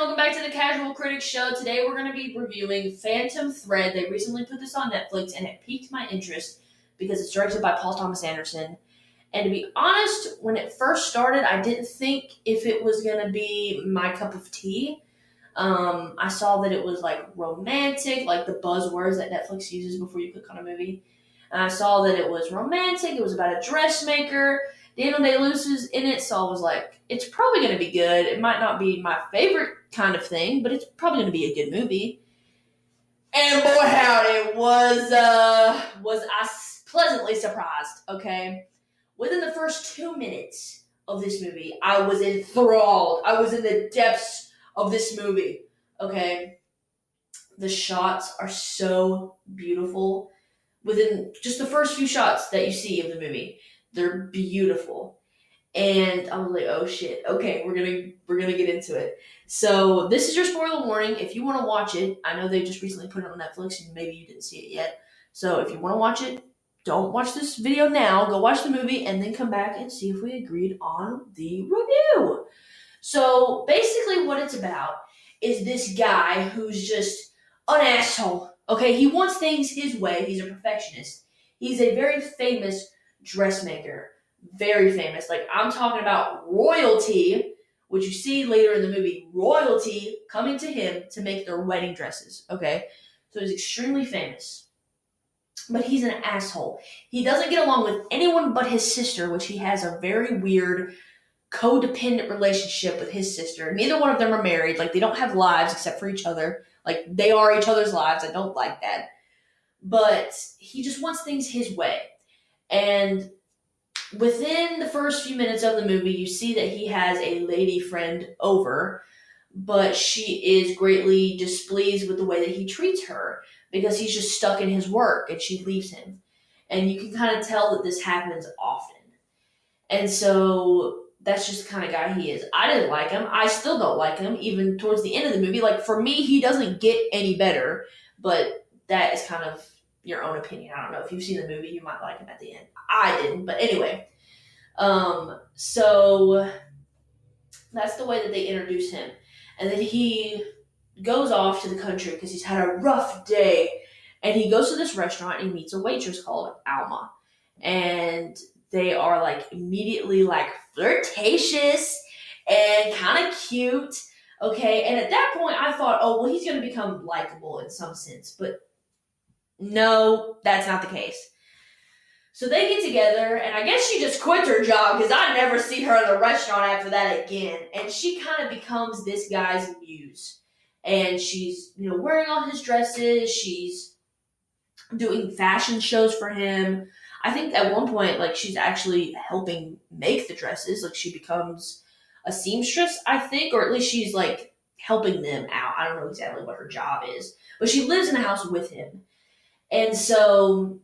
welcome back to the Casual Critics Show. Today we're going to be reviewing Phantom Thread. They recently put this on Netflix and it piqued my interest because it's directed by Paul Thomas Anderson. And to be honest, when it first started, I didn't think if it was going to be my cup of tea. I saw that it was like romantic, like the buzzwords that Netflix uses before you click on a movie. And I saw that it was romantic, it was about a dressmaker. Daniel Day-Lewis is in it, so I was like, it's probably going to be good. It might not be my favorite kind of thing, but it's probably going to be a good movie. And boy, howdy, was I pleasantly surprised, okay? Within the first 2 minutes of this movie, I was enthralled. I was in the depths of this movie, okay? The shots are so beautiful. Within just the first few shots that you see of the movie, they're beautiful. And I was like, oh shit, okay, we're gonna get into it. So this is your spoiler warning. If you want to watch it, I know they just recently put it on Netflix and maybe you didn't see it yet. So if you want to watch it, don't watch this video now. Go watch the movie and then come back and see if we agreed on the review. So basically what it's about is this guy who's just an asshole. Okay, he wants things his way. He's a perfectionist. He's a very famous dressmaker. Very famous. Like, I'm talking about royalty, which you see later in the movie, royalty coming to him to make their wedding dresses. Okay, so he's extremely famous. But he's an asshole. He doesn't get along with anyone but his sister, which he has a very weird codependent relationship with his sister. Neither one of them are married. Like, they don't have lives except for each other. Like, they are each other's lives. I don't like that. But he just wants things his way. And within the first few minutes of the movie, you see that he has a lady friend over, but she is greatly displeased with the way that he treats her because he's just stuck in his work and she leaves him. And you can kind of tell that this happens often. And so that's just the kind of guy he is. I didn't like him. I still don't like him, even towards the end of the movie. Like, for me, he doesn't get any better, but that is kind of your own opinion. I don't know. If you've seen the movie, you might like him at the end. I didn't, but anyway. So that's the way that they introduce him. And then he goes off to the country because he's had a rough day. And he goes to this restaurant and he meets a waitress called Alma. And they are like immediately like flirtatious and kind of cute. Okay. And at that point I thought, oh, well, he's going to become likable in some sense. But no, that's not the case. So they get together, and I guess she just quit her job because I never see her in a restaurant after that again. And she kind of becomes this guy's muse. And she's, wearing all his dresses. She's doing fashion shows for him. I think at one point, like, she's actually helping make the dresses. Like, she becomes a seamstress, I think, or at least she's, like, helping them out. I don't know exactly what her job is. But she lives in a house with him. And so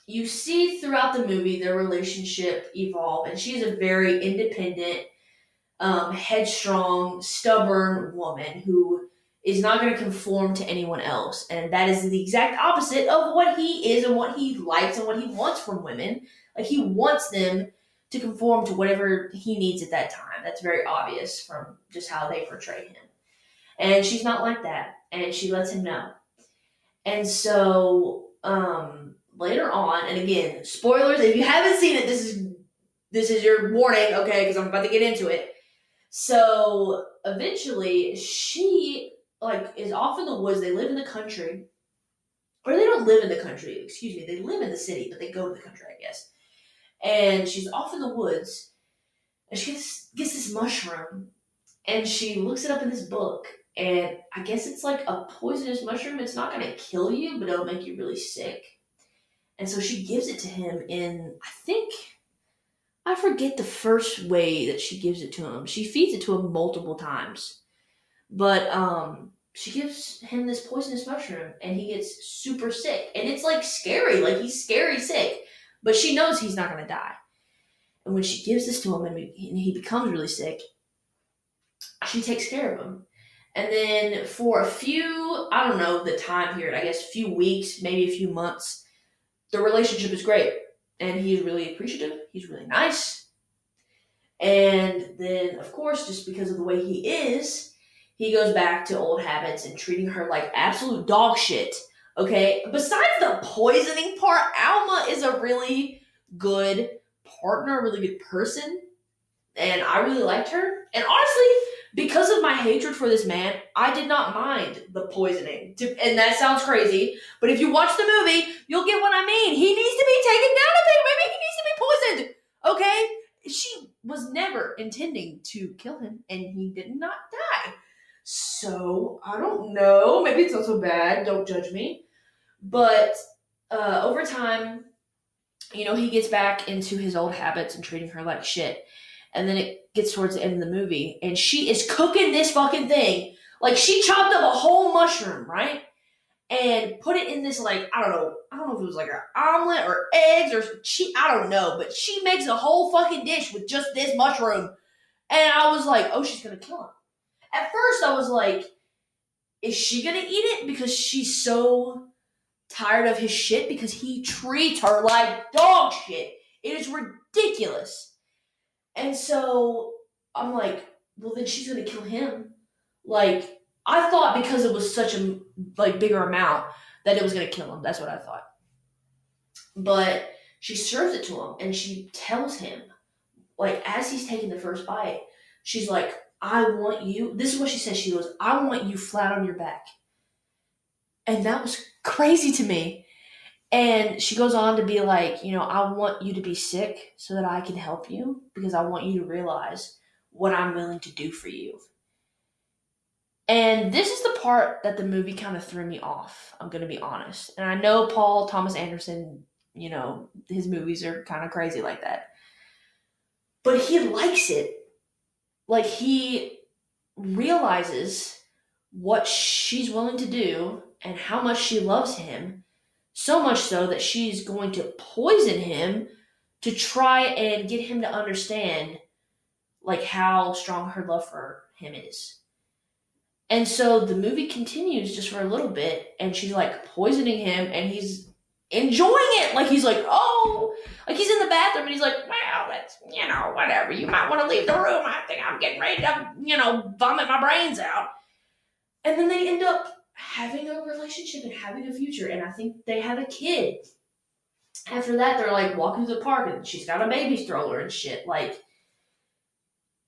you see throughout the movie their relationship evolve, and she's a very independent, headstrong, stubborn woman who is not going to conform to anyone else. And that is the exact opposite of what he is and what he likes and what he wants from women. Like, he wants them to conform to whatever he needs at that time. That's very obvious from just how they portray him. And she's not like that, and she lets him know. And so, later on, and again, spoilers, if you haven't seen it, this is your warning, okay, because I'm about to get into it. So, eventually, she, is off in the woods. They live in the country. Or they don't live in the country, excuse me. They live in the city, but they go to the country, I guess. And she's off in the woods, and she gets this mushroom, and she looks it up in this book. And I guess it's like a poisonous mushroom. It's not going to kill you, but it'll make you really sick. And so she gives it to him in, I forget the first way that she gives it to him. She feeds it to him multiple times. But she gives him this poisonous mushroom, and he gets super sick. And it's, like, scary. Like, he's scary sick. But she knows he's not going to die. And when she gives this to him and he becomes really sick, she takes care of him. And then for a few, I don't know the time period, I guess a few weeks, maybe a few months, the relationship is great. And he is really appreciative. He's really nice. And then, of course, just because of the way he is, he goes back to old habits and treating her like absolute dog shit. Okay? Besides the poisoning part, Alma is a really good partner, a really good person. And I really liked her. And honestly, because of my hatred for this man, I did not mind the poisoning. And that sounds crazy, but if you watch the movie, you'll get what I mean. He needs to be taken down a bit. Maybe he needs to be poisoned. Okay? She was never intending to kill him, and he did not die. So, I don't know. Maybe it's not so bad. Don't judge me. But over time, he gets back into his old habits and treating her like shit. And then it gets towards the end of the movie, and she is cooking this fucking thing. Like, she chopped up a whole mushroom, right? And put it in this, like, I don't know if it was like an omelet or eggs or I don't know, but she makes a whole fucking dish with just this mushroom. And I was like, oh, she's gonna kill him. At first, I was like, is she gonna eat it? Because she's so tired of his shit, because he treats her like dog shit. It is ridiculous. And so I'm like, well, then she's gonna kill him. Like, I thought because it was such a bigger amount that it was gonna kill him. That's what I thought. But she serves it to him, and she tells him, like, as he's taking the first bite, she's like, I want you. This is what she says. She goes, I want you flat on your back. And that was crazy to me. And she goes on to be like, I want you to be sick so that I can help you, because I want you to realize what I'm willing to do for you. And this is the part that the movie kind of threw me off, I'm going to be honest. And I know Paul Thomas Anderson, his movies are kind of crazy like that. But he likes it. Like, he realizes what she's willing to do and how much she loves him. So much so that she's going to poison him to try and get him to understand, like, how strong her love for him is. And so the movie continues just for a little bit, and she's, like, poisoning him, and he's enjoying it. Like, he's like, oh, like, he's in the bathroom, and he's like, well, that's, whatever. You might want to leave the room. I think I'm getting ready to, vomit my brains out. And then they end up having a relationship and having a future, and I think they have a kid. After that, they're like walking to the park, and she's got a baby stroller and shit. Like,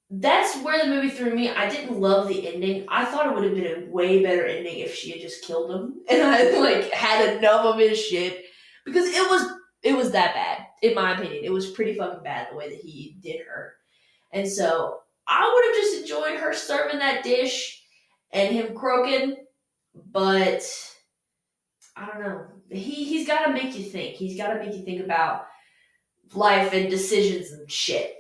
that's where the movie threw me. I didn't love the ending. I thought it would have been a way better ending if she had just killed him and I had enough of his shit, because it was that bad, in my opinion. It was pretty fucking bad the way that he did her. And so I would have just enjoyed her serving that dish and him croaking. But I don't know. He's got to make you think. He's got to make you think about life and decisions and shit.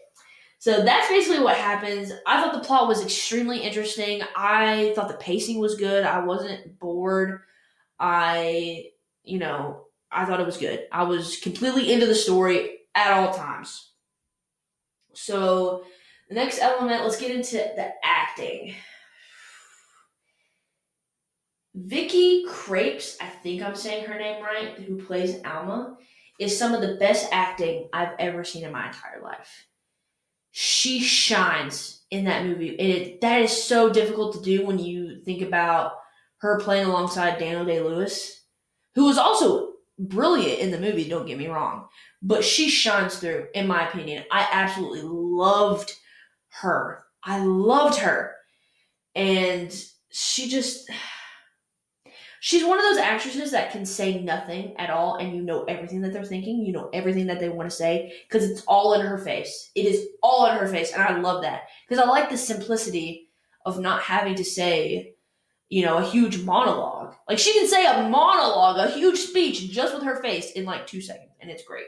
So that's basically what happens. I thought the plot was extremely interesting. I thought the pacing was good. I wasn't bored. I thought it was good. I was completely into the story at all times. So the next element, let's get into the acting. Vicky Krieps, I think I'm saying her name right, who plays Alma, is some of the best acting I've ever seen in my entire life. She shines in that movie. And that is so difficult to do when you think about her playing alongside Daniel Day-Lewis, who was also brilliant in the movie, don't get me wrong. But she shines through, in my opinion. I absolutely loved her. I loved her. And she's one of those actresses that can say nothing at all, and you know everything that they're thinking. You know everything that they want to say, because it's all in her face. It is all in her face, and I love that. Because I like the simplicity of not having to say, a huge monologue. Like, she can say a monologue, a huge speech, just with her face in 2 seconds, and it's great.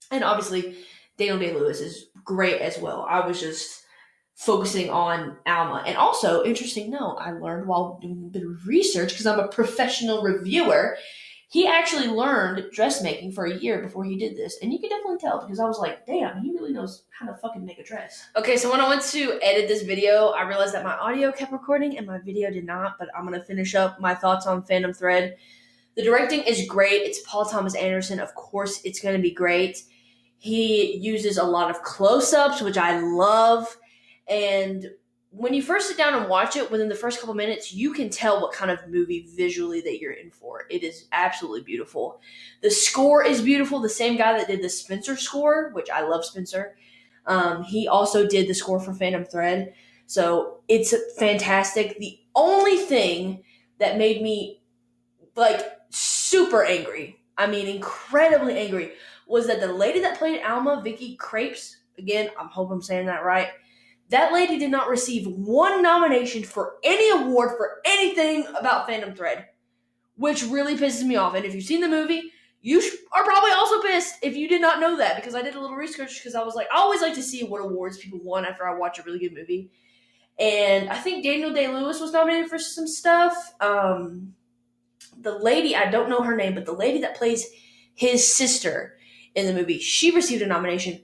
And obviously, Daniel Day-Lewis is great as well. I was just focusing on Alma. And also, interesting note, I learned while doing a bit of research, because I'm a professional reviewer, he actually learned dressmaking for a year before he did this. And you can definitely tell, because I was like, damn, he really knows how to fucking make a dress. Okay, so when I went to edit this video, I realized that my audio kept recording and my video did not, but I'm going to finish up my thoughts on Phantom Thread. The directing is great. It's Paul Thomas Anderson. Of course, it's going to be great. He uses a lot of close-ups, which I love. And when you first sit down and watch it, within the first couple minutes, you can tell what kind of movie visually that you're in for. It is absolutely beautiful. The score is beautiful. The same guy that did the Spencer score, which I love Spencer, he also did the score for Phantom Thread. So it's fantastic. The only thing that made me super angry, I mean incredibly angry, was that the lady that played Alma, Vicky Krieps, again, I hope I'm saying that right, that lady did not receive one nomination for any award for anything about Phantom Thread, which really pisses me off. And if you've seen the movie, you are probably also pissed if you did not know that, because I did a little research because I was like, I always like to see what awards people won after I watch a really good movie. And I think Daniel Day-Lewis was nominated for some stuff. The lady, I don't know her name, but the lady that plays his sister in the movie, she received a nomination.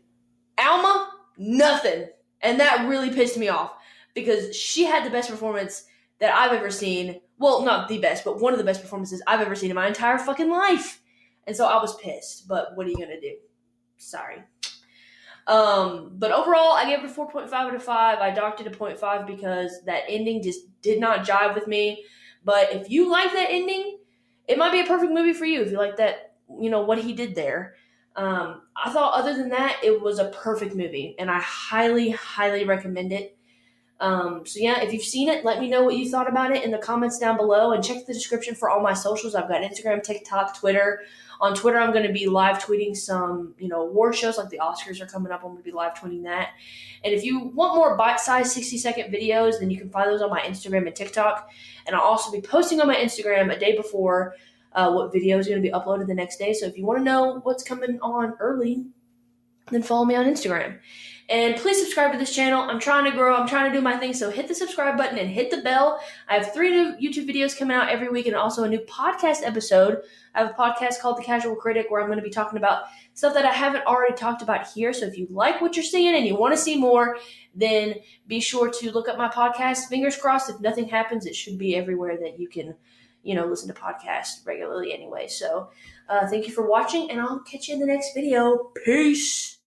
Alma, nothing. And that really pissed me off because she had the best performance that I've ever seen. Well, not the best, but one of the best performances I've ever seen in my entire fucking life. And so I was pissed, but what are you going to do? Sorry. But overall, I gave it a 4.5 out of 5. I docked it a 0.5 because that ending just did not jive with me. But if you like that ending, it might be a perfect movie for you if you like that, what he did there. I thought other than that, it was a perfect movie, and I highly, highly recommend it. So yeah, if you've seen it, let me know what you thought about it in the comments down below, and check the description for all my socials. I've got Instagram, TikTok, Twitter. On Twitter, I'm going to be live tweeting some, award shows like the Oscars are coming up. I'm going to be live tweeting that. And if you want more bite-sized 60-second videos, then you can find those on my Instagram and TikTok. And I'll also be posting on my Instagram a day before what video is going to be uploaded the next day. So if you want to know what's coming on early, then follow me on Instagram. And please subscribe to this channel. I'm trying to grow. I'm trying to do my thing. So hit the subscribe button and hit the bell. I have 3 new YouTube videos coming out every week and also a new podcast episode. I have a podcast called The Casual Critic where I'm going to be talking about stuff that I haven't already talked about here. So if you like what you're seeing and you want to see more, then be sure to look up my podcast. Fingers crossed, if nothing happens, it should be everywhere that you can, listen to podcasts regularly anyway. So thank you for watching, and I'll catch you in the next video. Peace.